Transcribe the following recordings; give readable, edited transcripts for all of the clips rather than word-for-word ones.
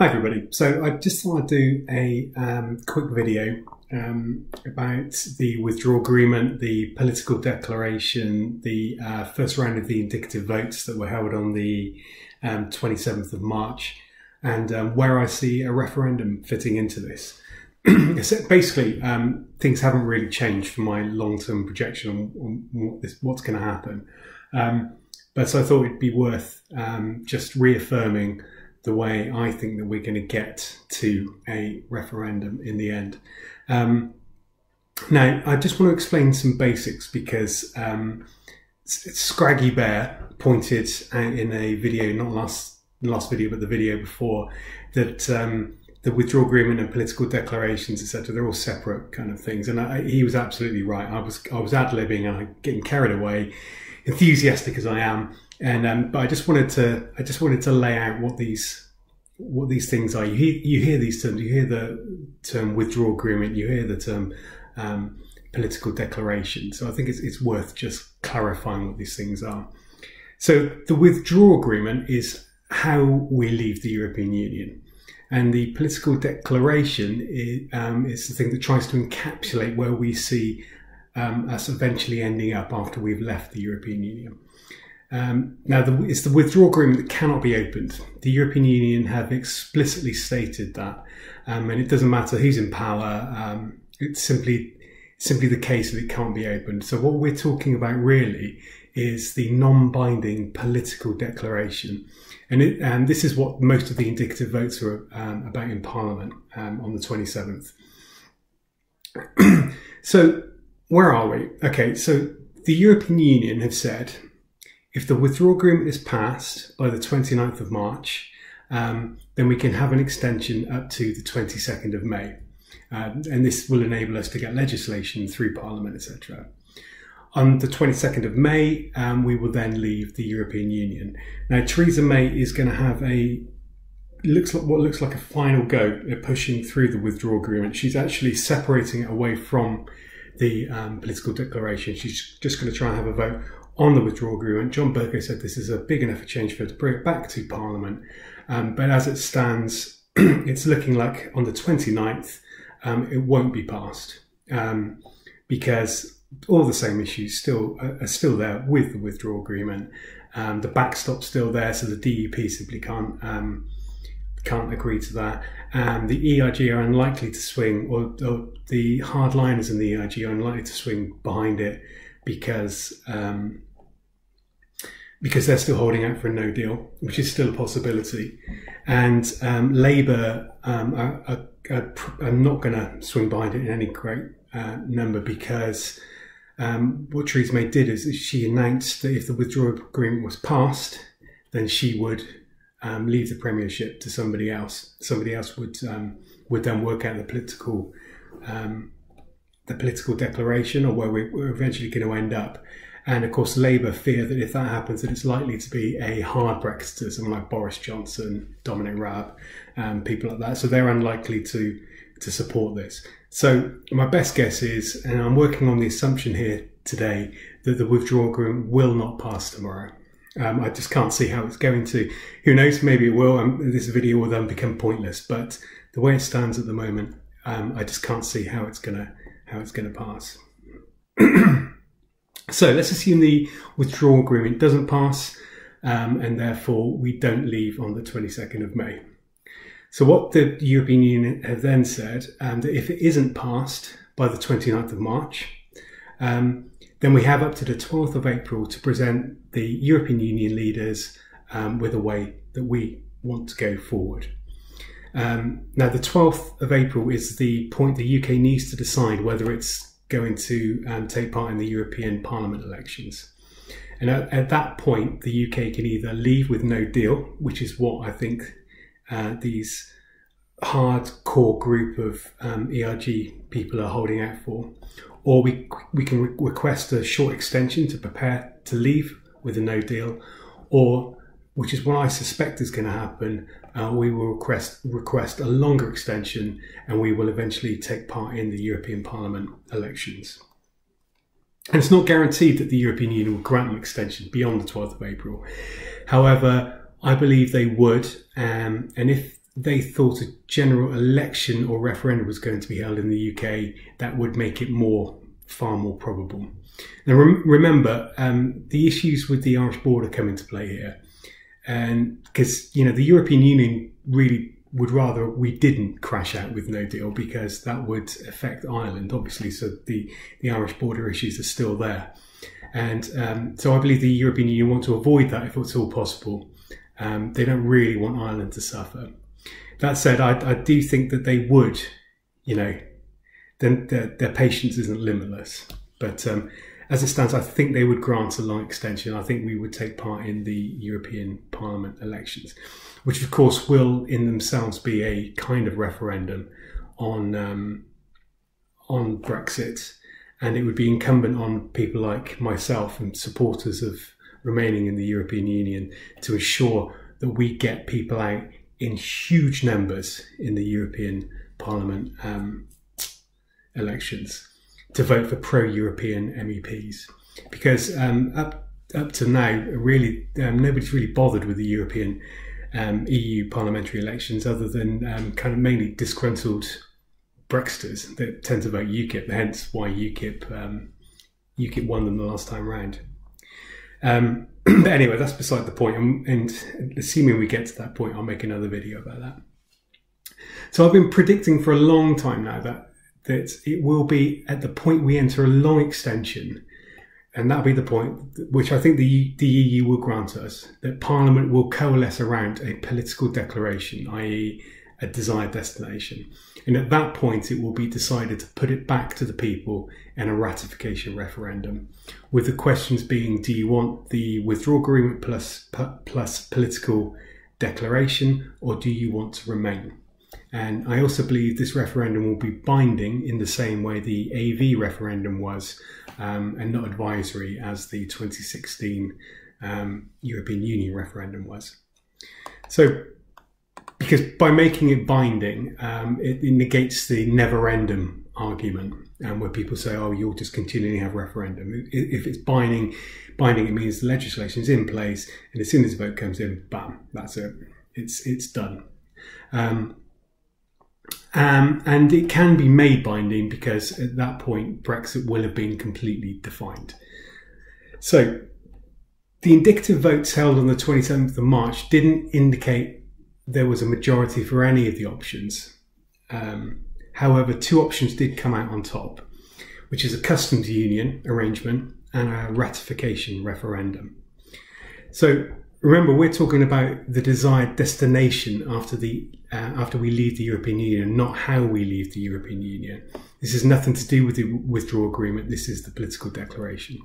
Hi everybody. So I just thought I'd do a quick video about the withdrawal agreement, the political declaration, the first round of the indicative votes that were held on the 27th of March, and where I see a referendum fitting into this. Basically, things haven't really changed for my long-term projection on what's going to happen. But so I thought it'd be worth just reaffirming the way I think that we're going to get to a referendum in the end. Now, I just want to explain some basics because Scraggy Bear pointed out in a video, not last video, but the video before, that the withdrawal agreement and political declarations, etc., they're all separate kind of things. And he was absolutely right. I was ad-libbing and I'm getting carried away, enthusiastic as I am. And but I just wanted to lay out what these things are. You hear these terms. You hear the term withdrawal agreement. You hear the term political declaration. So I think it's worth just clarifying what these things are. So the withdrawal agreement is how we leave the European Union, and the political declaration is the thing that tries to encapsulate where we see us eventually ending up after we've left the European Union. Now, it's the withdrawal agreement that cannot be opened. The European Union have explicitly stated that, and it doesn't matter who's in power. It's simply the case that it can't be opened. So what we're talking about really is the non-binding political declaration, and this is what most of the indicative votes are about in Parliament on the 27th. So where are we? Okay, so the European Union have said, if the withdrawal agreement is passed by the 29th of March, then we can have an extension up to the 22nd of May. And this will enable us to get legislation through Parliament, etc. On the 22nd of May, we will then leave the European Union. Now, Theresa May is going to have what looks like a final go at pushing through the withdrawal agreement. She's actually separating it away from the political declaration. She's just going to try and have a vote on the withdrawal agreement. John Bercow said this is a big enough a change for her to bring it back to Parliament. But as it stands, it's looking like on the 29th, it won't be passed because all the same issues are still there with the withdrawal agreement. The backstop's still there, so the DUP simply can't agree to that. The ERG are unlikely to swing, or the hardliners in the ERG are unlikely to swing behind it because they're still holding out for a no deal, which is still a possibility. And Labour are not going to swing behind it in any great number because what Theresa May did is she announced that if the withdrawal agreement was passed, then she would leave the premiership to somebody else. Somebody else would then work out the political declaration, or where we're eventually going to end up. And of course, Labour fear that if that happens, that it's likely to be a hard Brexit, someone like Boris Johnson, Dominic Raab, people like that. So they're unlikely to support this. So my best guess is, and I'm working on the assumption here today, that the withdrawal agreement will not pass tomorrow. I just can't see how it's going to. Who knows? Maybe it will. This video will then become pointless. But the way it stands at the moment, I just can't see how it's gonna pass. So let's assume the withdrawal agreement doesn't pass, and therefore we don't leave on the 22nd of May. So what the European Union have then said, that if it isn't passed by the 29th of March, then we have up to the 12th of April to present the European Union leaders with a way that we want to go forward. Now, the 12th of April is the point the UK needs to decide whether it's going to take part in the European Parliament elections. And at that point, the UK can either leave with no deal, which is what I think these hardcore group of ERG people are holding out for, or we can request a short extension to prepare to leave with a no deal, or, which is what I suspect is going to happen, we will request a longer extension, and we will eventually take part in the European Parliament elections. And it's not guaranteed that the European Union will grant an extension beyond the 12th of April. However, I believe they would, and if they thought a general election or referendum was going to be held in the UK, that would make it far more probable. Now, remember, the issues with the Irish border come into play here. And because, the European Union really would rather we didn't crash out with no deal, because that would affect Ireland, obviously. So the Irish border issues are still there. And so I believe the European Union want to avoid that if it's all possible. They don't really want Ireland to suffer. That said, I do think that they would, then their patience isn't limitless. But as it stands, I think they would grant a long extension. I think we would take part in the European Parliament elections, which of course will in themselves be a kind of referendum on Brexit. And it would be incumbent on people like myself and supporters of remaining in the European Union to ensure that we get people out in huge numbers in the European Parliament elections to vote for pro-European MEPs. Because up to now, really, nobody's really bothered with the European EU parliamentary elections other than kind of mainly disgruntled Brexiters that tend to vote UKIP, hence why UKIP won them the last time round. But anyway, that's beside the point. And assuming we get to that point, I'll make another video about that. So I've been predicting for a long time now that it will be at the point we enter a long extension, and that'll be the point which I think the EU will grant us, that Parliament will coalesce around a political declaration, i.e. a desired destination. And at that point, it will be decided to put it back to the people in a ratification referendum, with the questions being, do you want the withdrawal agreement plus political declaration, or do you want to remain? And I also believe this referendum will be binding in the same way the AV referendum was, and not advisory as the 2016 European Union referendum was. So, because by making it binding, it negates the never-ending argument, where people say, "Oh, you'll just continually have referendum." If it's binding, it means the legislation is in place, and as soon as the vote comes in, bam, that's it. It's done. And it can be made binding because at that point, Brexit will have been completely defined. So, the indicative votes held on the 27th of March didn't indicate there was a majority for any of the options. However, two options did come out on top, which is a customs union arrangement and a ratification referendum. So remember, we're talking about the desired destination after we leave the European Union, not how we leave the European Union. This has nothing to do with the withdrawal agreement. This is the political declaration.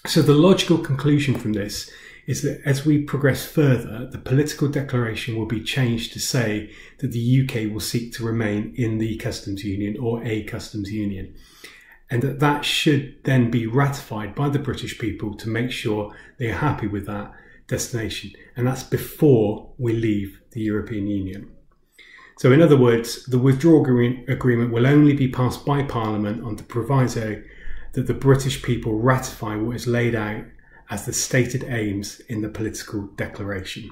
So the logical conclusion from this is that as we progress further, the political declaration will be changed to say that the UK will seek to remain in the customs union or a customs union, and that should then be ratified by the British people to make sure they are happy with that destination. And that's before we leave the European Union. So in other words, the withdrawal agreement will only be passed by Parliament on the proviso that the British people ratify what is laid out as the stated aims in the political declaration.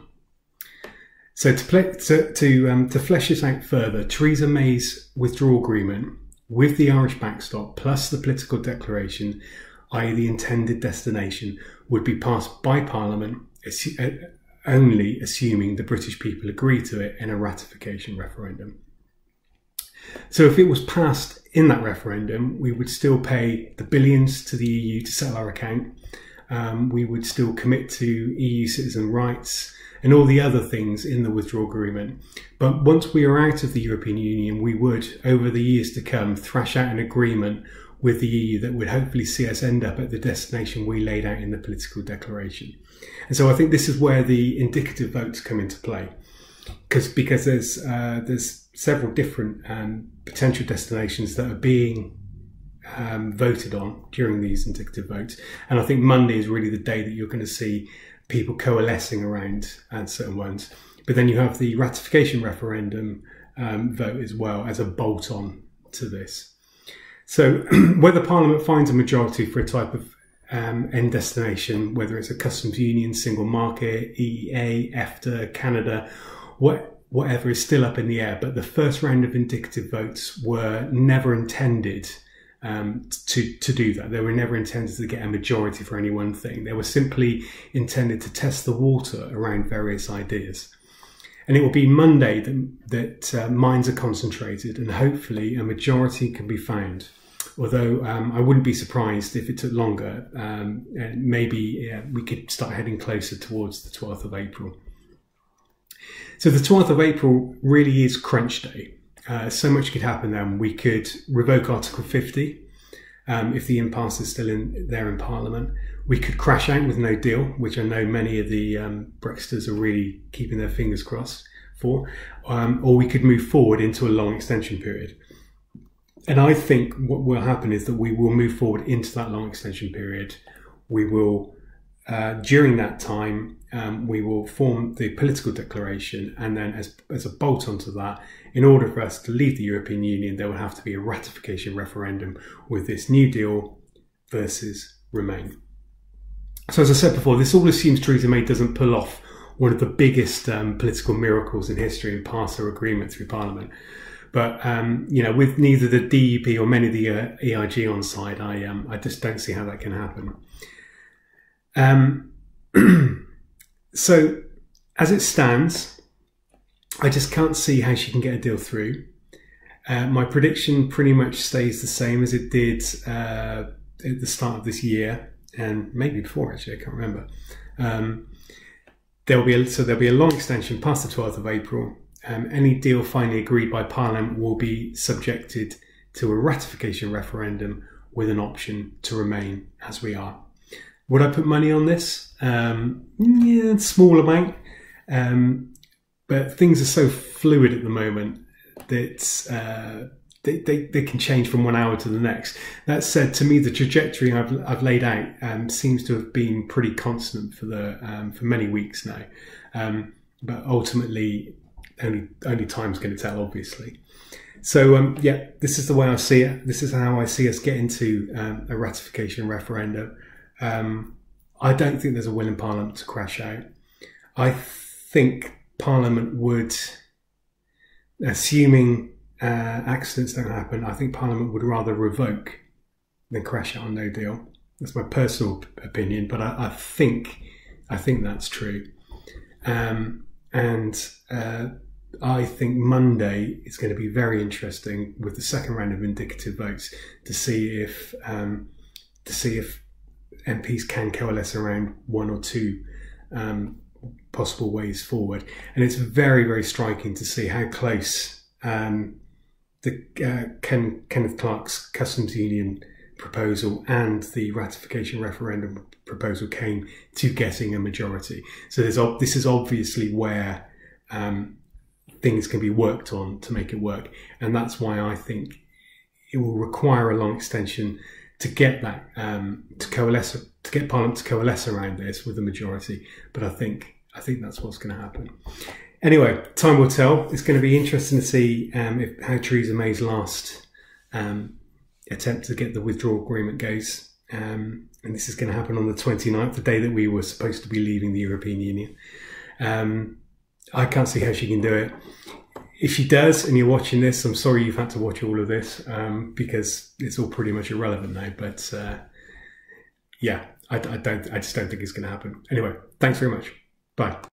So to flesh this out further, Theresa May's withdrawal agreement with the Irish backstop plus the political declaration, i.e. the intended destination, would be passed by Parliament only assuming the British people agree to it in a ratification referendum. So if it was passed in that referendum, we would still pay the billions to the EU to settle our account. We would still commit to EU citizen rights and all the other things in the withdrawal agreement. But once we are out of the European Union, we would, over the years to come, thrash out an agreement with the EU that would hopefully see us end up at the destination we laid out in the political declaration. And so I think this is where the indicative votes come into play, because there's several different potential destinations that are being voted on during these indicative votes. And I think Monday is really the day that you're going to see people coalescing around certain ones. But then you have the ratification referendum vote as well as a bolt-on to this. So whether Parliament finds a majority for a type of end destination, whether it's a customs union, single market, EEA, EFTA, Canada, whatever is still up in the air, but the first round of indicative votes were never intended to do that. They were never intended to get a majority for any one thing. They were simply intended to test the water around various ideas. And it will be Monday that minds are concentrated, and hopefully a majority can be found. Although I wouldn't be surprised if it took longer. Maybe we could start heading closer towards the 12th of April. So the 12th of April really is crunch day. So much could happen then. We could revoke Article 50 if the impasse is still there in Parliament. We could crash out with no deal, which I know many of the Brexiters are really keeping their fingers crossed for. Or we could move forward into a long extension period. And I think what will happen is that we will move forward into that long extension period. We will, during that time, we will form the political declaration, and then as a bolt onto that, in order for us to leave the European Union, there will have to be a ratification referendum with this new deal versus Remain. So as I said before, this all assumes Theresa May doesn't pull off one of the biggest political miracles in history and pass her agreement through Parliament. But, with neither the DUP or many of the EIG on side, I just don't see how that can happen. So, as it stands, I just can't see how she can get a deal through. My prediction pretty much stays the same as it did at the start of this year, and maybe before, actually, I can't remember. There'll be a long extension past the 12th of April. Any deal finally agreed by Parliament will be subjected to a ratification referendum with an option to remain as we are. Would I put money on this? Yeah, small amount. But things are so fluid at the moment that they can change from 1 hour to the next. That said, to me, the trajectory I've laid out seems to have been pretty constant for many weeks now. But ultimately, only time's going to tell, obviously. So this is the way I see it. This is how I see us get into a ratification referendum. I don't think there's a will in Parliament to crash out. I think Parliament would, assuming accidents don't happen, I think Parliament would rather revoke than crash out on no deal. That's my personal opinion, but I think that's true. I think Monday is going to be very interesting with the second round of indicative votes to see if MPs can coalesce around one or two possible ways forward. And it's very, very striking to see how close Kenneth Clarke's customs union proposal and the ratification referendum proposal came to getting a majority. So this is obviously where things can be worked on to make it work, and that's why I think it will require a long extension to get that to get Parliament to coalesce around this with a majority. But I think that's what's going to happen. Anyway, time will tell. It's going to be interesting to see how Theresa May's last attempt to get the withdrawal agreement goes. And this is going to happen on the 29th, the day that we were supposed to be leaving the European Union. I can't see how she can do it. If she does, and you're watching this, I'm sorry you've had to watch all of this because it's all pretty much irrelevant now. But I just don't think it's going to happen. Anyway, thanks very much. Bye.